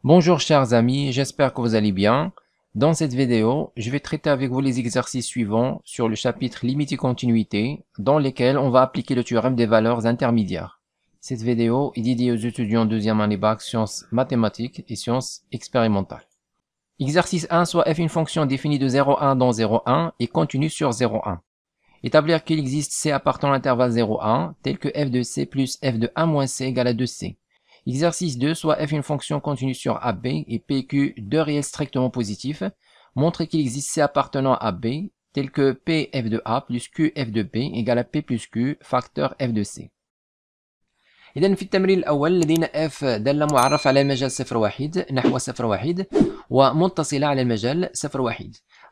Bonjour chers amis, j'espère que vous allez bien. Dans cette vidéo, je vais traiter avec vous les exercices suivants sur le chapitre Limite et continuité, dans lesquels on va appliquer le théorème des valeurs intermédiaires. Cette vidéo est dédiée aux étudiants deuxième année bac sciences mathématiques et sciences expérimentales. Exercice 1, soit f une fonction définie de 0,1 dans 0,1 et continue sur 0,1. Établir qu'il existe c appartenant à l'intervalle 0,1, tel que f de c plus f de 1 moins c égale à 2c. Exercice 2, soit f une fonction continue sur AB et PQ deux réels strictement positifs. Montrer qu'il existe C appartenant à B, tel que P f de A plus Q f de B égale à P plus Q facteur f de C. إذا في التمرين الأول لدينا f دالة معرفة على المجال 0,1 نحو 0,1 ومتصلة على المجال 0,1.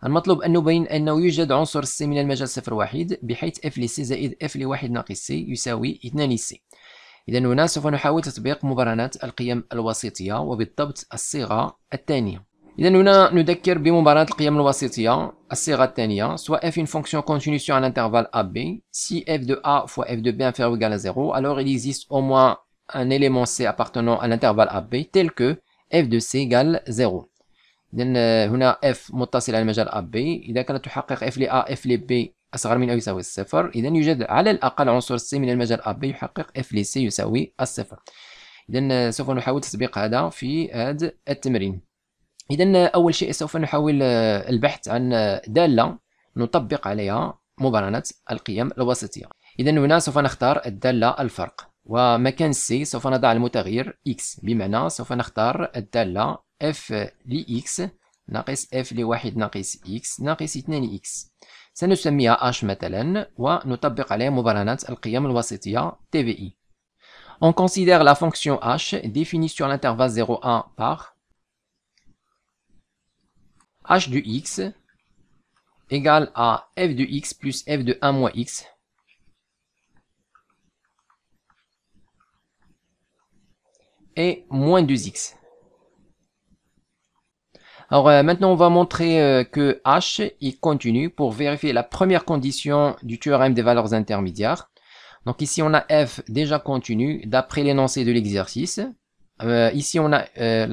المطلوب أن نبين أنه يوجد عنصر C من المجال 0,1 بحيث f لC زائد f ل1 ناقص C يساوي 2C. إذا هنا سوف نحاول تطبيق مبرهنات القيم الوسيطية وبالضبط الصيغة الثانية. إذا هنا نذكر بمبرهنات القيم الوسيطية. الصيغة الثانية soit f une fonction continue sur un intervalle AB, si f de A fois f de B inférieur ou égal à 0, alors il existe au moins un élément C appartenant à l'intervalle AB tel que f de C égale 0. إذا هنا f متصل على المجال AB. إذا كانت تحقق f ل A f ل B أصغر من أو يساوي الصفر، إذا يوجد على الأقل عنصر C من المجال AB يحقق f ل C يساوي الصفر. إذا سوف نحاول تطبيق هذا في هذا التمرين. إذا أول شيء سوف نحاول البحث عن دالة نطبق عليها مبرهنة القيم الوسطية. إذا هنا سوف نختار الدالة الفرق، ومكان C سوف نضع المتغير x، بمعنى سوف نختار الدالة f ل x ناقص f ل1 ناقص x ناقص 2x. سنسميها h مثلا ونطبق عليها مبرهنات القيم الوسطية TVI. On considère la fonction h définie sur l'intervalle 0,1 par h de x égale à f de x plus f de 1 moins x et moins 2x. Alors maintenant on va montrer que h est continu pour vérifier la première condition du théorème des valeurs intermédiaires. Donc ici on a f déjà continu d'après l'énoncé de l'exercice. Ici on a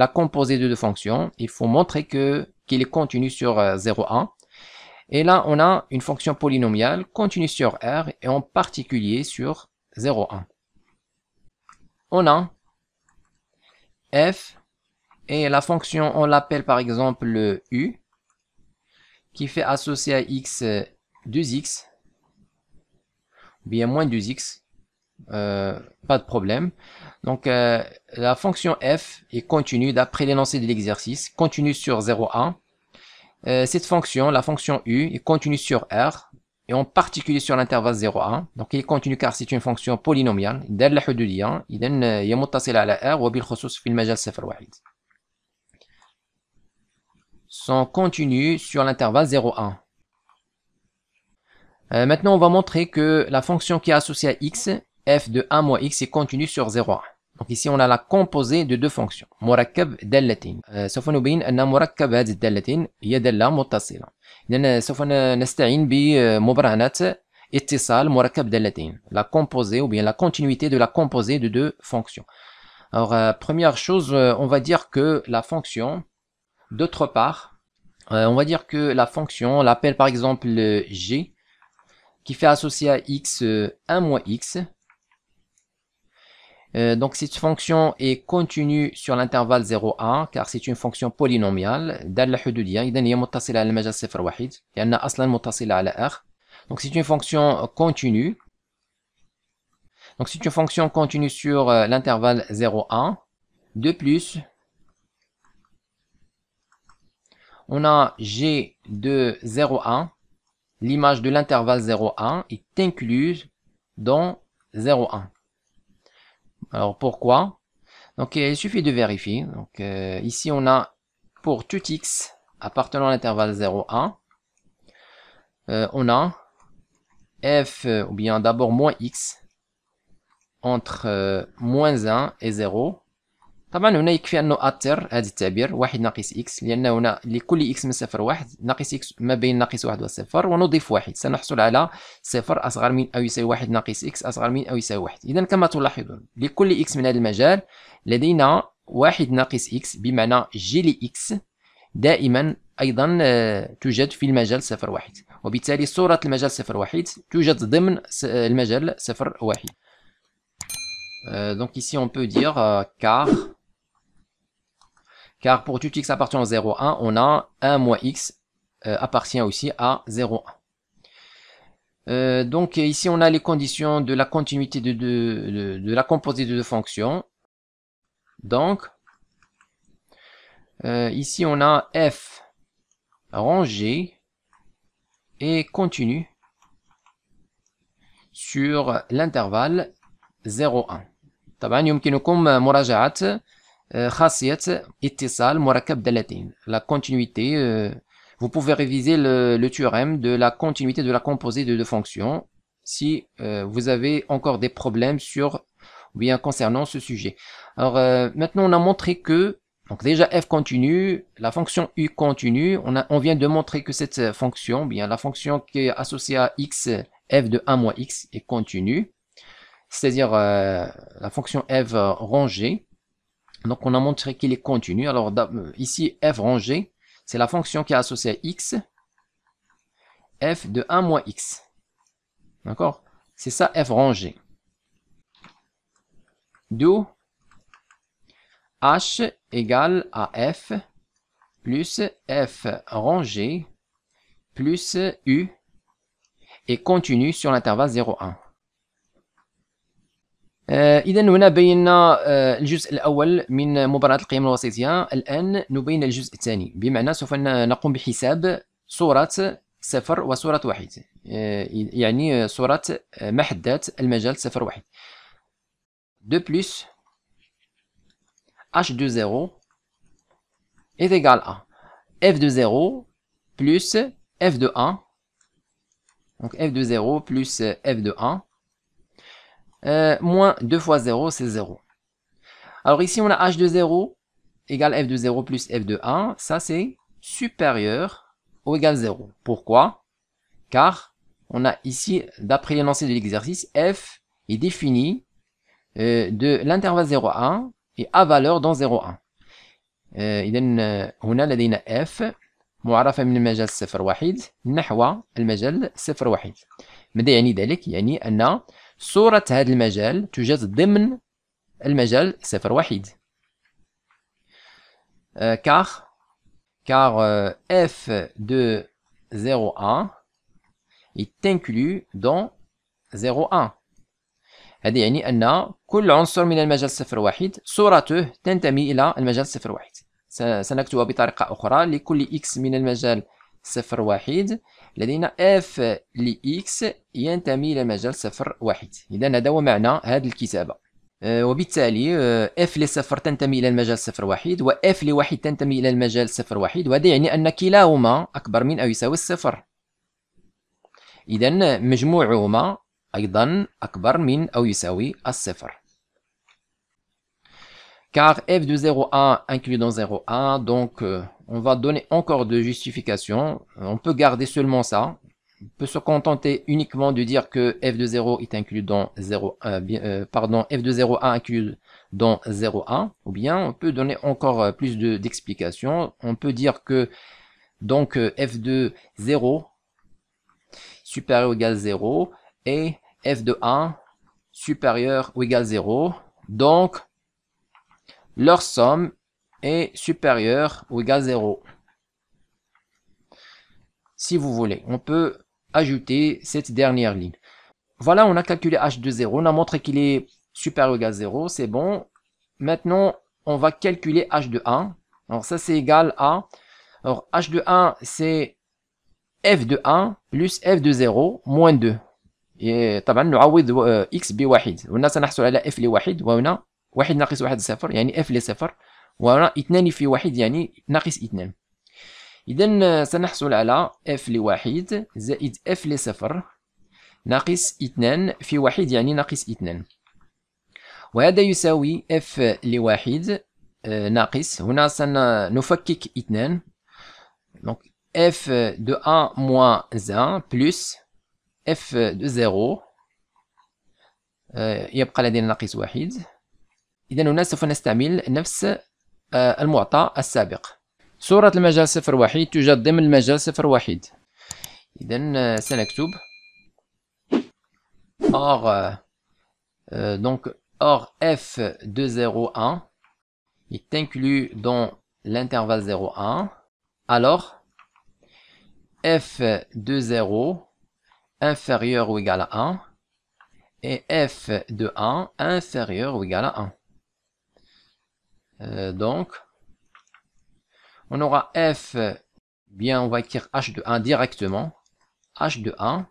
la composée de deux fonctions. Il faut montrer qu'il est continu sur 0,1. Et là on a une fonction polynomiale continue sur R et en particulier sur 0,1. On a f et la fonction, on l'appelle par exemple le u, qui fait associer à x 2x, ou bien moins 2x, pas de problème. Donc la fonction f est continue d'après l'énoncé de l'exercice, continue sur 0,1. Cette fonction, la fonction u, est continue sur R, et en particulier sur l'intervalle 0,1. Donc il est continu car c'est une fonction polynomiale, دالة حدودية، إذا هي متصلة على R وبالخصوص في المجال 0,1. sont continues sur l'intervalle 0,1. Maintenant, on va montrer que la fonction qui est associée à x, f de 1 moins x, est continue sur 0,1. Donc ici, on a la composée de deux fonctions. مركب دالتين. سوف نبين أن مركب هذه الدالتين هي دالة متصلة. إذن سوف نستعين بمبرهنة اتصال مركب دالتين. La composée ou bien la continuité de la composée de deux fonctions. Alors, première chose, on va dire que la fonction, d'autre part, on va dire que la fonction, on l'appelle par exemple g, qui fait associer à x 1 moins x. Donc cette fonction est continue sur l'intervalle 0,1 car c'est une fonction polynomiale. دالة حدودية، إذا هي متصلة على المجال 0,1 لأنها أصلا متصلة على R. Donc c'est une fonction continue. Donc c'est une fonction continue sur l'intervalle 0,1. De plus, on a g de 0,1. L'image de l'intervalle 0,1 est incluse dans 0,1. Alors pourquoi? Donc il suffit de vérifier. Donc ici on a pour tout x appartenant à l'intervalle 0,1, on a f ou bien d'abord moins x entre moins 1 et 0. طبعا هنا يكفي أن نؤطر هذا التعبير 1 ناقص x، لأن هنا لكل x من 0 1 ناقص x ما بين ناقص 1 وصفر، ونضيف 1 سنحصل على 0 أصغر من أو يساوي 1 ناقص x أصغر من أو يساوي 1. إذا كما تلاحظون لكل x من هذا المجال لدينا واحد ناقص x بمعنى j لx دائما أيضا توجد في المجال 0 1. وبالتالي صورة المجال 0 1 توجد ضمن المجال 0 1. Donc ici on peut dire car pour tout x appartient au 0 1, on a 1 moins x appartient aussi à 0 1. Donc ici on a les conditions de la continuité de la composée de deux fonctions. Donc ici on a f rangé et continu sur l'intervalle 0,1. طبعا يمكنكم مراجعة خاصية اتصال مركب دالتين. La continuité, vous pouvez réviser le théorème de la continuité de la composée de deux fonctions si vous avez encore des problèmes sur ou bien concernant ce sujet. Alors maintenant on a montré que donc déjà f continue, la fonction u continue, on vient de montrer que cette fonction, bien la fonction qui est associée à x, f de 1 moins x est continue, c'est-à-dire la fonction f rangée. Donc on a montré qu'il est continu. Alors ici f rangée, c'est la fonction qui est associée à x, f de 1 moins x. D'accord? C'est ça f rangée. D'où h égale à f plus f rangé plus u et continue sur l'intervalle 0,1. إذا هنا بينا الجزء الأول من مباراة القيم الوسيطية. الآن نبين الجزء الثاني، بمعنى سوف نقوم بحساب صورة 0 وصورة 1، يعني صورة محدات المجال 0 1. De plus, h de 0 est égal à f de 0 plus f de 1. Donc f de 0 plus f de 1. Moins 2 fois 0, c'est 0. Alors ici, on a h de 0 égale f de 0 plus f de 1. Ça, c'est supérieur ou égal 0. Pourquoi? Car on a ici, d'après l'énoncé de l'exercice, f est défini de l'intervalle 0,1 et à valeur dans 0,1. إذا هنا لدينا f معرفة من المجال 0 1 نحو المجال 0 1. ماذا يعني ذلك؟ يعني أن صورة هذا المجال توجد ضمن المجال 0 1. car f de 0,1 est inclus dans 0,1. هذا يعني أن كل عنصر من المجال 0 1 صورته تنتمي إلى المجال 0 1. سنكتبها بطريقة أخرى. لكل x من المجال 0 1 لدينا f لx ينتمي إلى المجال 0 1. إذا هذا هو معنى هذه الكتابة. وبالتالي f لصفر تنتمي إلى المجال 0 1 و f لواحد تنتمي إلى المجال 0 1، وهذا يعني أن كلاهما أكبر من أو يساوي الصفر. إذا مجموعهما أيضا أكبر من أو يساوي الصفر. Car f de 0,1 inclus dans 0,1, donc on va donner encore de justification. On peut garder seulement ça. On peut se contenter uniquement de dire que f de 0 est inclus dans 0, f de 0,1 inclus dans 0,1, ou bien on peut donner encore plus d'explications. On peut dire que donc f de 0 supérieur ou égal 0 et f de 1 supérieur ou égal 0. Donc leur somme est supérieure ou égale 0. Si vous voulez, on peut ajouter cette dernière ligne. Voilà, on a calculé h de 0. On a montré qu'il est supérieur ou égal 0. C'est bon. Maintenant, on va calculer h de 1. Alors ça, c'est égal à... Alors h de 1, c'est f de 1 plus f de 0 moins 2. طبعا نعوض x بواحد. هنا سنحصل على f لواحد، وهنا واحد ناقص واحد صفر يعني f لصفر، وهنا 2 في واحد يعني ناقص 2. إذا سنحصل على f لواحد زائد f لصفر ناقص 2 في واحد يعني ناقص 2. وهذا يساوي f لواحد ناقص، هنا سنفكك 2. Donc f de 1 moins 1 plus f de 0 يبقى لدينا ناقص واحد إذا هنا سوف نستعمل نفس المعطى السابق. صورة المجال 0,1 توجد ضمن المجال 0,1. إذا سنكتب or donc or f de 0,1 est inclus dans l'intervalle 0,1. Alors f de 0 inférieur ou égal à 1 et f de 1 inférieur ou égal à 1. Donc on aura f, bien on va écrire h de 1 directement, h de 1.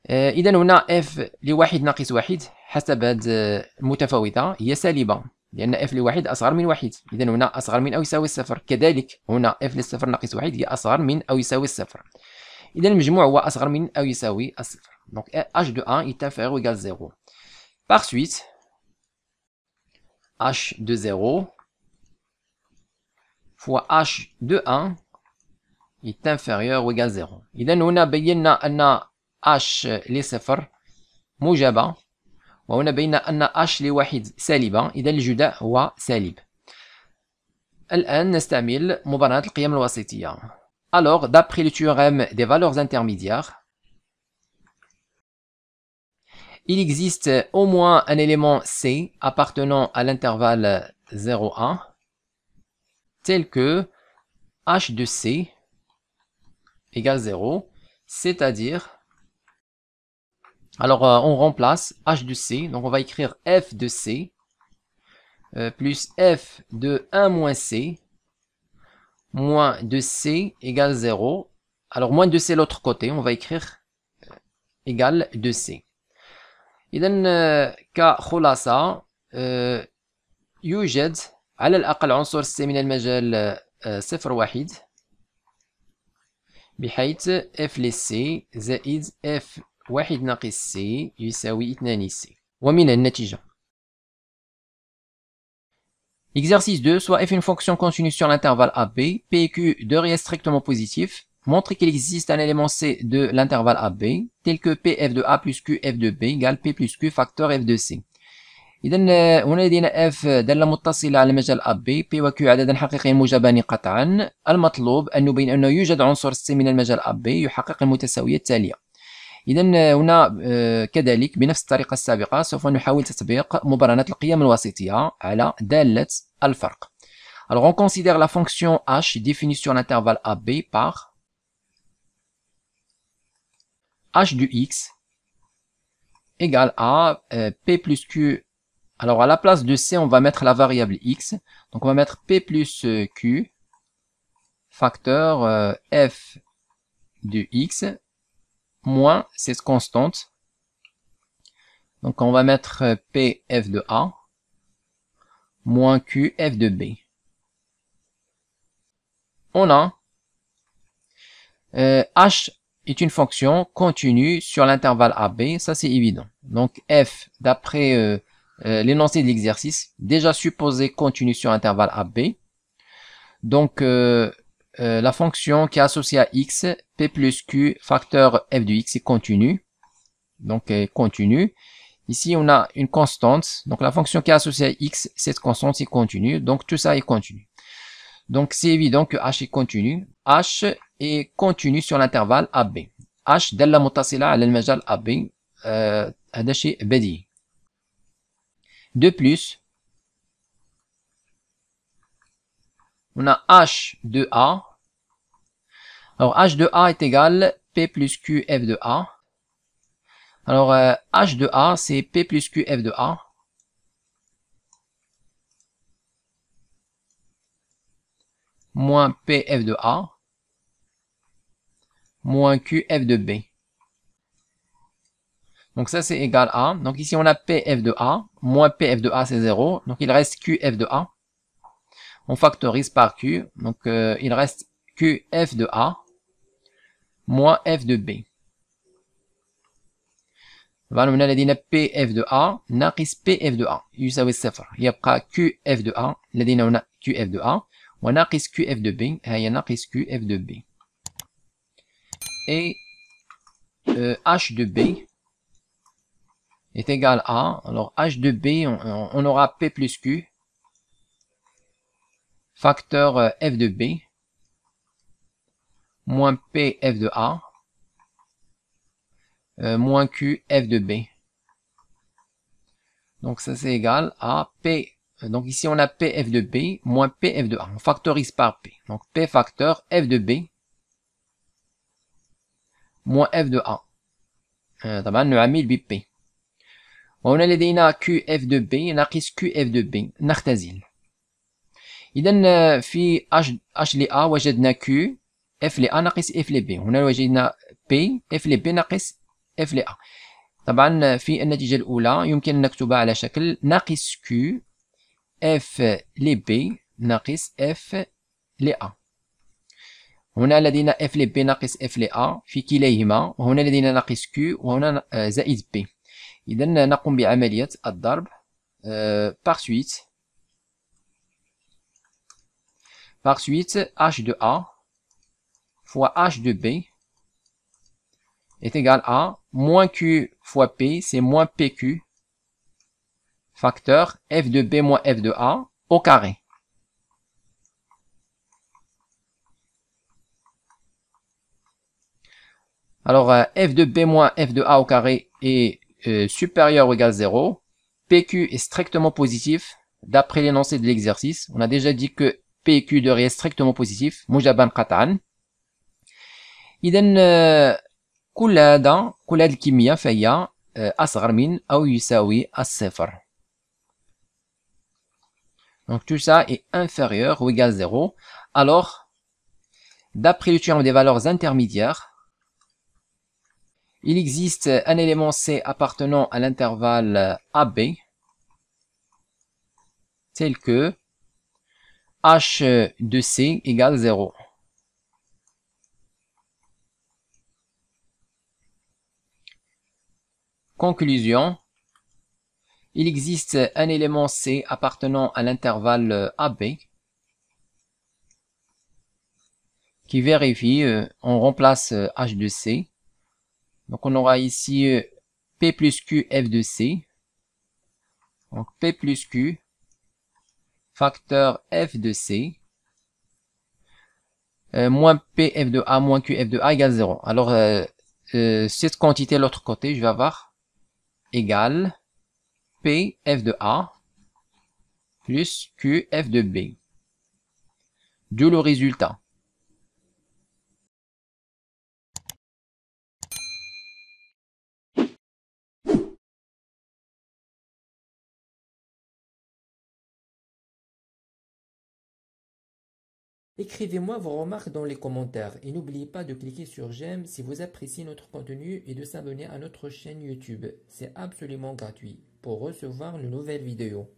إذا هنا f لواحد ناقص واحد حسب هذه المتفاوتة هي سالبة، لأن f لواحد أصغر من واحد، إذا هنا أصغر من أو يساوي الصفر. كذلك هنا f للصفر ناقص واحد هي أصغر من أو يساوي الصفر. إذا المجموع هو أصغر من أو يساوي الصفر. Donc h de 1 est inférieur ou égal à 0. Par suite, h de 0 fois h de 1 est inférieur ou égal à 0. إذا هنا بينا أن h لصفر موجبة، وهنا بينا أن h لواحد سالبة، إذا الجداء هو سالب. الآن نستعمل مبرهنة القيم الوسيطية. Alors, d'après le théorème des valeurs intermédiaires, il existe au moins un élément C appartenant à l'intervalle 0,1 tel que h de C égale 0, c'est-à-dire, alors on remplace h de C, donc on va écrire f de C plus f de 1 moins C moins de C égale 0. Alors moins de C l'autre côté, on va écrire égal de C. إذا كخلاصة يوجد على الأقل عنصر C من المجال 0,1 بحيث f لC زائد f واحد ناقص C يساوي 2C. ومن النتيجة Exercice 2, soit f une fonction continue sur l'intervalle AB, P et Q deux réels strictement positifs. Montre qu'il existe un élément C de l'intervalle AB, tel que Pf de A plus Qf de B égale P plus Q facteur f de C. إذا هنا لدينا f دالة متصلة على المجال AB، P و Q عددا حقيقيا موجبان قطعا. المطلوب أن نبين أنه يوجد عنصر C من المجال AB يحقق المتساوية التالية. إذا هنا كذلك بنفس الطريقة السابقة سوف نحاول تطبيق مبرهنة القيم الوسيطية على دالة الفرق. Alors on considère la fonction h définie sur l'intervalle AB par h de x égale à p plus q. Alors à la place de c on va mettre la variable x, donc on va mettre p plus q facteur f de x moins cette constante, donc on va mettre p f de a moins q f de b. On a h est une fonction continue sur l'intervalle AB, ça c'est évident. Donc f, d'après l'énoncé de l'exercice, déjà supposé continue sur l'intervalle AB. Donc la fonction qui est associée à x, p plus q facteur f de x est continue. Donc continue. Ici on a une constante, donc la fonction qui est associée à x, cette constante est continue, donc tout ça est continu. Donc c'est évident que h est continu. h est continu sur l'intervalle AB. h دالة متصلة على المجال AB، هذا شيء بديهي. De plus, on a h de a. Alors h de a est égal p plus q f de a. Alors h de a c'est p plus q f de a moins pf de a moins qf de b. Donc ça c'est égal à, donc ici on a pf de a moins pf de a c'est 0, donc il reste qf de a. On factorise par q, donc il reste qf de a moins f de b. هنا لدينا pf de a ناقص pf de a يساوي الصفر، يبقى qf de a، لدينا هنا qf de a وناقص qf de b، هي ناقص qf de b. Et h de b est égal à, alors h de b, on aura p plus q, facteur f de b, moins p f de a, moins q f de b. Donc ça c'est égal à p. Donc ici on a p f de b moins p f de a. On factorise par p. Donc p facteur f de b moins f de a. طبعا نعمل ب p. وهنا لدينا q f de b ناقص q f de b. نختزل. إذا في h ل a وجدنا q f ل a ناقص f ل b. هنا وجدنا p f ل b ناقص f ل a. طبعا في النتيجة الأولى يمكن أن نكتبها على شكل ناقص q f ل b ناقص f ل a. هنا لدينا f ل b ناقص f ل a في كليهما، وهنا لدينا ناقص q وهنا زائد b. إذا نقوم بعملية الضرب par suite h de a fois h de b est égal à moins q fois p, c'est moins pq, facteur f de b moins f de a au carré. Alors, f de b moins f de a au carré est supérieur ou égal à 0. PQ est strictement positif d'après l'énoncé de l'exercice. On a déjà dit que PQ de est strictement positif. موجبا قطعا. إذا كل هذه الكمية فهي أصغر من أو يساوي الصفر. Donc tout ça est inférieur ou égal à 0. Alors, d'après le théorème des valeurs intermédiaires, il existe un élément C appartenant à l'intervalle AB tel que h de C égale 0. Conclusion, il existe un élément C appartenant à l'intervalle AB qui vérifie, on remplace h de C. Donc on aura ici P plus Q f de C. Donc P plus Q facteur f de C moins P f de A moins Q f de A égale 0. Alors cette quantité de l'autre côté, je vais avoir égale P f de A plus Q f de B. D'où le résultat. Écrivez-moi vos remarques dans les commentaires et n'oubliez pas de cliquer sur j'aime si vous appréciez notre contenu et de s'abonner à notre chaîne YouTube. C'est absolument gratuit pour recevoir de nouvelles vidéos.